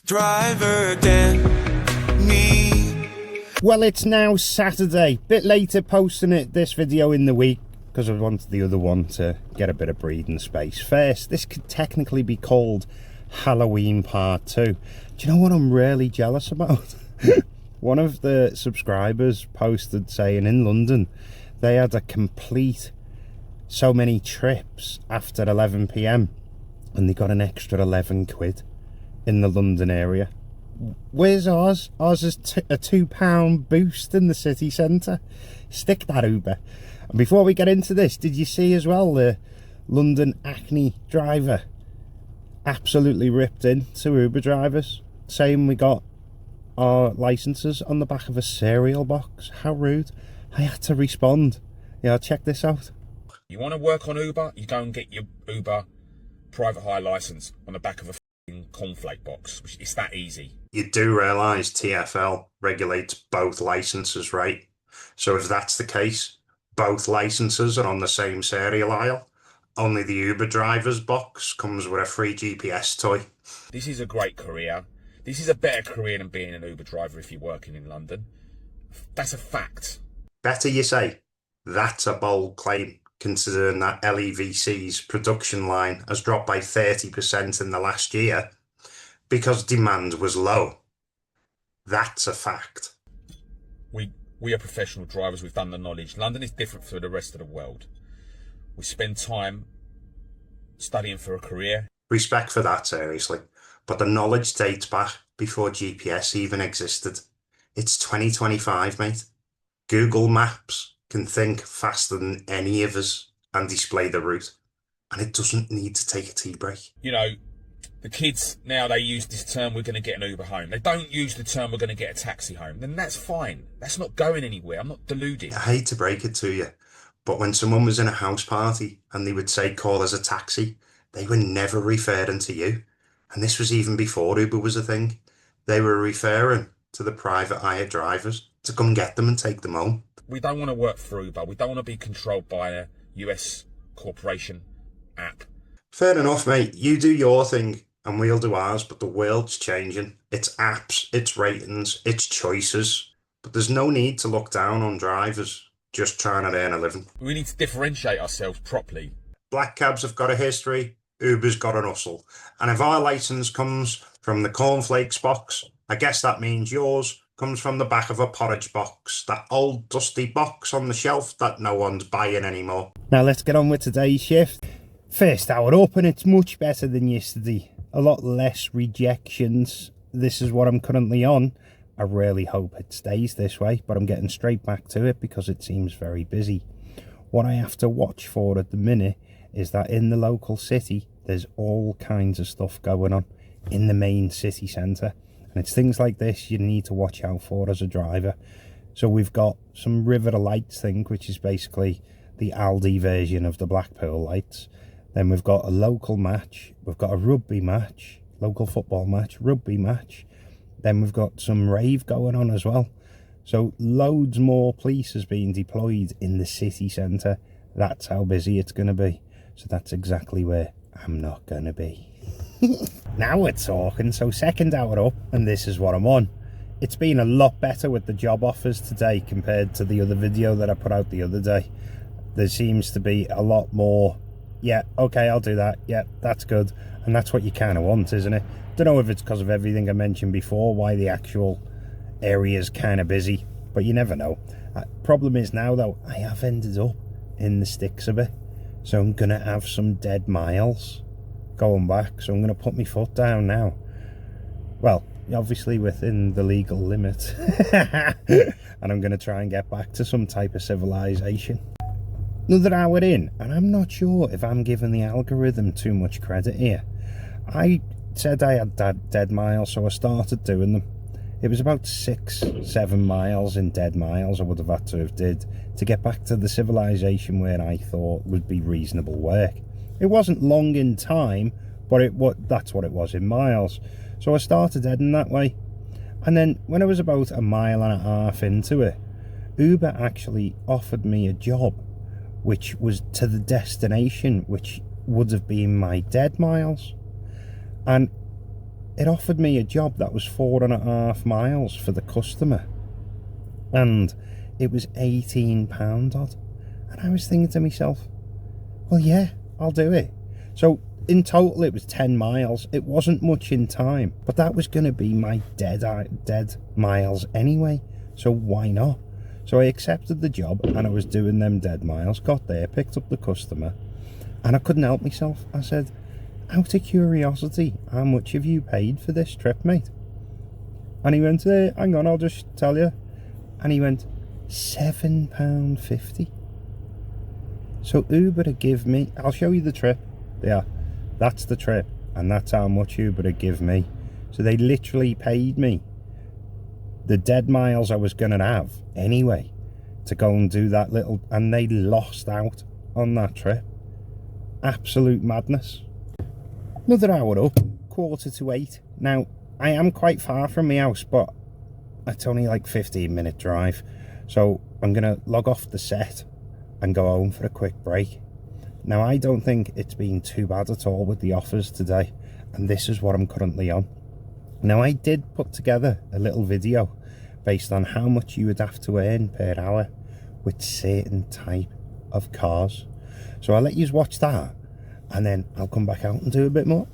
Driver Denny. Well, it's now Saturday. Bit later posting this video in the week because I wanted the other one to get a bit of breathing space. First, this could technically be called Halloween Part 2. Do you know what I'm really jealous about? One of the subscribers posted saying in London they had a complete so many trips after 11 PM and they got an extra 11 quid in the London area. Where's ours? Ours is a £2 boost in the city centre. Stick that Uber. And before we get into this, did you see as well the London Acne driver absolutely ripped into Uber drivers, saying we got our licences on the back of a cereal box? How rude. I had to respond. Yeah, check this out. You want to work on Uber, you go and get your Uber private hire licence on the back of a cornflake box. It's that easy. You do realise TfL regulates both licences, right? So if that's the case, both licences are on the same cereal aisle. Only the Uber driver's box comes with a free GPS toy. This is a great career. This is a better career than being an Uber driver if you're working in London. That's a fact. Better you say. That's a bold claim, considering that LEVC's production line has dropped by 30% in the last year because demand was low. That's a fact. We are professional drivers. We've done the knowledge. London is different from the rest of the world. We spend time studying for a career. Respect for that, seriously. But the knowledge dates back before GPS even existed. It's 2025, mate. Google Maps can think faster than any of us and display the route. And it doesn't need to take a tea break. You know, the kids now, they use this term, we're going to get an Uber home. They don't use the term, we're going to get a taxi home. Then that's fine. That's not going anywhere. I'm not deluded. I hate to break it to you, but when someone was in a house party and they would say, call us a taxi, they were never referring to you. And this was even before Uber was a thing. They were referring to the private hire drivers to come get them and take them home. We don't want to work for Uber. We don't want to be controlled by a US corporation app. Fair enough, mate. You do your thing and we'll do ours, but the world's changing. It's apps, it's ratings, it's choices. But there's no need to look down on drivers just trying to earn a living. We need to differentiate ourselves properly. Black cabs have got a history, Uber's got an hustle. And if our licence comes from the cornflakes box, I guess that means yours comes from the back of a porridge box, that old dusty box on the shelf that no one's buying anymore. Now let's get on with today's shift. First hour up and it's much better than yesterday. A lot less rejections. This is what I'm currently on. I really hope it stays this way, but I'm getting straight back to it because it seems very busy. What I have to watch for at the minute is that in the local city, there's all kinds of stuff going on in the main city centre. And it's things like this you need to watch out for as a driver. So we've got some River of Lights thing, which is basically the Aldi version of the Blackpool lights. Then we've got a local match. We've got a rugby match, local football match, rugby match. Then we've got some rave going on as well. So loads more police is being deployed in the city centre. That's how busy it's going to be. So that's exactly where I'm not going to be. Now we're talking. So second hour up and this is what I'm on. It's been a lot better with the job offers today compared to the other video that I put out the other day. There seems to be a lot more, yeah, okay, I'll do that, yeah, that's good. And that's what you kind of want, isn't it? Don't know if it's because of everything I mentioned before, why the actual area is kind of busy, but you never know. Problem is now though, I have ended up in the sticks a bit. So I'm going to have some dead miles going back. So I'm going to put my foot down now. Well, obviously within the legal limit. And I'm going to try and get back to some type of civilization. Another hour in, and I'm not sure if I'm giving the algorithm too much credit here. I said I had dead miles, so I started doing them. It was about 6-7 miles in dead miles I would have had to have did to get back to the civilization where I thought would be reasonable work. It wasn't long in time, but that's what it was in miles. So I started heading that way. And then when I was about 1.5 miles into it, Uber actually offered me a job which was to the destination, which would have been my dead miles. And it offered me a job that was 4.5 miles for the customer, and it was £18 odd. And I was thinking to myself, well, yeah, I'll do it. So in total it was 10 miles. It wasn't much in time, but that was going to be my dead miles anyway, so why not? So I accepted the job, and I was doing them dead miles. Got there, picked up the customer, and I couldn't help myself. I said, out of curiosity, how much have you paid for this trip, mate? And he went, hang on, I'll just tell you. And he went, £7.50. So Uber to give me, I'll show you the trip. Yeah, that's the trip, and that's how much Uber to give me. So they literally paid me the dead miles I was going to have anyway to go and do that little, and they lost out on that trip. Absolute madness. Another hour up, 7:45. Now, I am quite far from my house, but it's only like 15-minute drive. So I'm going to log off the set and go home for a quick break. Now, I don't think it's been too bad at all with the offers today, and this is what I'm currently on. Now, I did put together a little video based on how much you would have to earn per hour with certain type of cars. So I'll let you watch that, and then I'll come back out and do a bit more.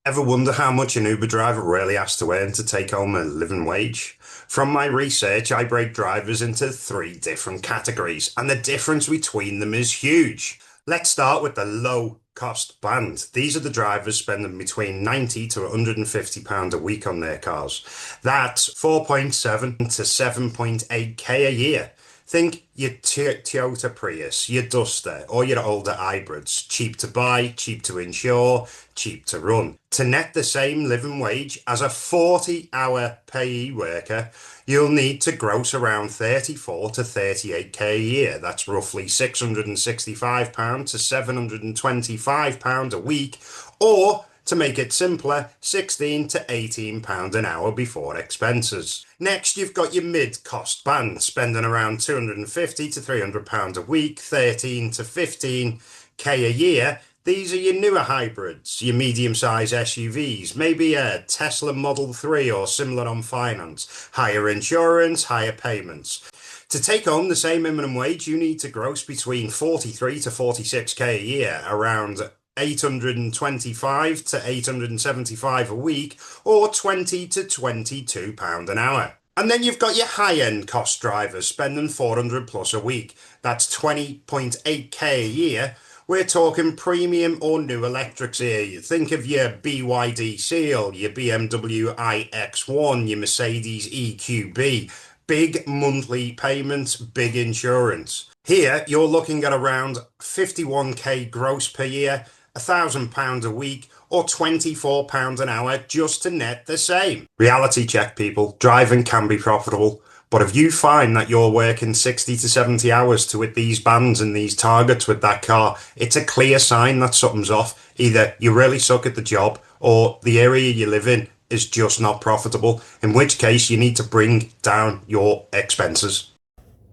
Ever wonder how much an Uber driver really has to earn to take home a living wage? From my research, I break drivers into 3 different categories, and the difference between them is huge. Let's start with the low cost band. These are the drivers spending between £90 to £150 a week on their cars. That's 4.7 to 7.8k a year. Think your Toyota Prius, your Duster, or your older hybrids. Cheap to buy, cheap to insure, cheap to run. To net the same living wage as a 40-hour payee worker, you'll need to gross around 34 to 38k a year. That's roughly £665 to £725 a week, or to make it simpler, £16 to £18 an hour before expenses. Next, you've got your mid-cost band, spending around £250 to £300 a week, 13 to 15k a year. These are your newer hybrids, your medium-sized SUVs, maybe a Tesla Model 3 or similar on finance, higher insurance, higher payments. To take home the same minimum wage, you need to gross between 43 to 46k a year, around 825 to 875 a week, or 20 to 22 pound an hour. And then you've got your high-end cost drivers spending 400 plus a week. That's 20.8k a year. We're talking premium or new electrics here. You think of your BYD Seal, your BMW iX1, your Mercedes EQB. Big monthly payments, big insurance. Here, you're looking at around 51k gross per year, £1,000 a week, or £24 an hour just to net the same. Reality check, people. Driving can be profitable, but if you find that you're working 60 to 70 hours to hit these bands and these targets with that car, it's a clear sign that something's off. Either you really suck at the job, or the area you live in is just not profitable, in which case you need to bring down your expenses.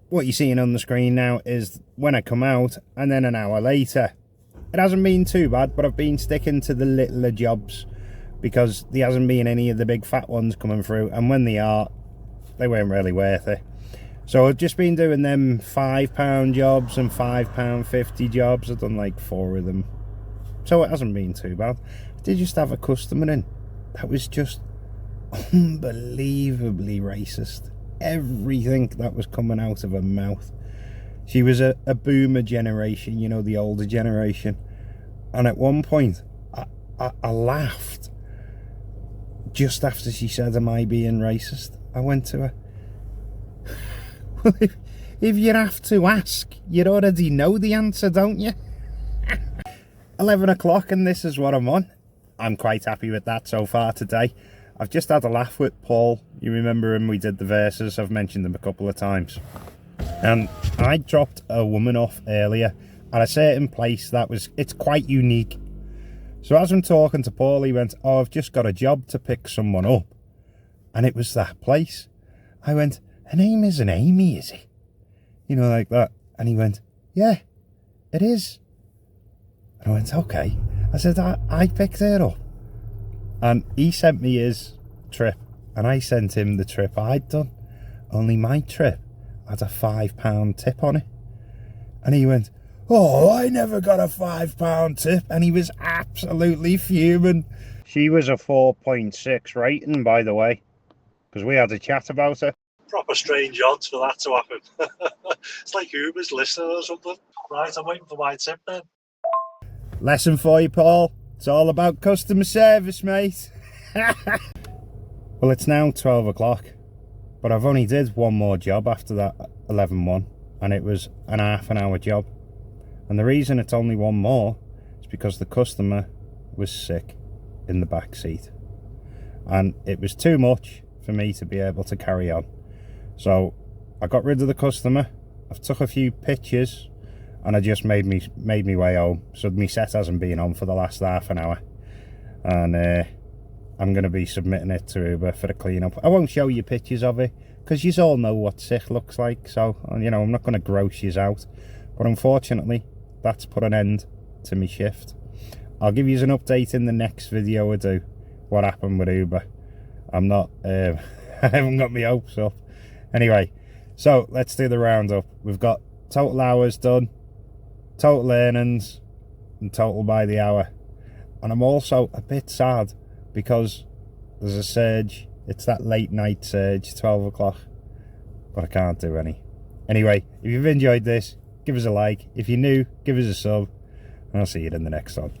What you're seeing on the screen now is when I come out, and then an hour later. It hasn't been too bad, but I've been sticking to the littler jobs because there hasn't been any of the big fat ones coming through, and when they are, they weren't really worth it. So I've just been doing them £5 jobs and £5.50 jobs. I've done like 4 of them, so it hasn't been too bad. I did just have a customer in that was just unbelievably racist. Everything that was coming out of her mouth. She was a boomer generation, you know, the older generation. And at one point, I laughed just after she said, am I being racist? I went to her, well, if you have to ask, you already know the answer, don't you? 11 o'clock, and this is what I'm on. I'm quite happy with that so far today. I've just had a laugh with Paul. You remember him, we did the verses. I've mentioned them a couple of times. And I dropped a woman off earlier at a certain place it's quite unique. So as I'm talking to Paul, he went, oh, I've just got a job to pick someone up. And it was that place. I went, her name isn't Amy, is it? You know, like that. And he went, yeah, it is. And I went, okay. I said, I picked her up. And he sent me his trip, and I sent him the trip I'd done. Only my trip had a £5 tip on it. And he went, "Oh, I never got a £5 tip." And he was absolutely fuming. She was a 4.6 rating, by the way, because we had a chat about her. Proper strange odds for that to happen. It's like Uber's listening or something. Right, I'm waiting for my tip then. Lesson for you, Paul. It's all about customer service, mate. Well, it's now 12 o'clock, but I've only did one more job after that 11-1, and it was an half an hour job. And the reason it's only one more is because the customer was sick in the back seat, and it was too much for me to be able to carry on. So I got rid of the customer. I've took a few pictures, and I just made me way home. So my set hasn't been on for the last half an hour, and I'm going to be submitting it to Uber for the clean-up. I won't show you pictures of it, because you all know what sick looks like, so, you know, I'm not going to gross you out. But unfortunately, that's put an end to my shift. I'll give you an update in the next video I do, what happened with Uber. I'm not, I haven't got my hopes up. Anyway, so let's do the roundup. We've got total hours done, total earnings, and total by the hour. And I'm also a bit sad because there's a surge. It's that late night surge, 12 o'clock, but I can't do any. Anyway, if you've enjoyed this, give us a like. If you're new, give us a sub, and I'll see you in the next one.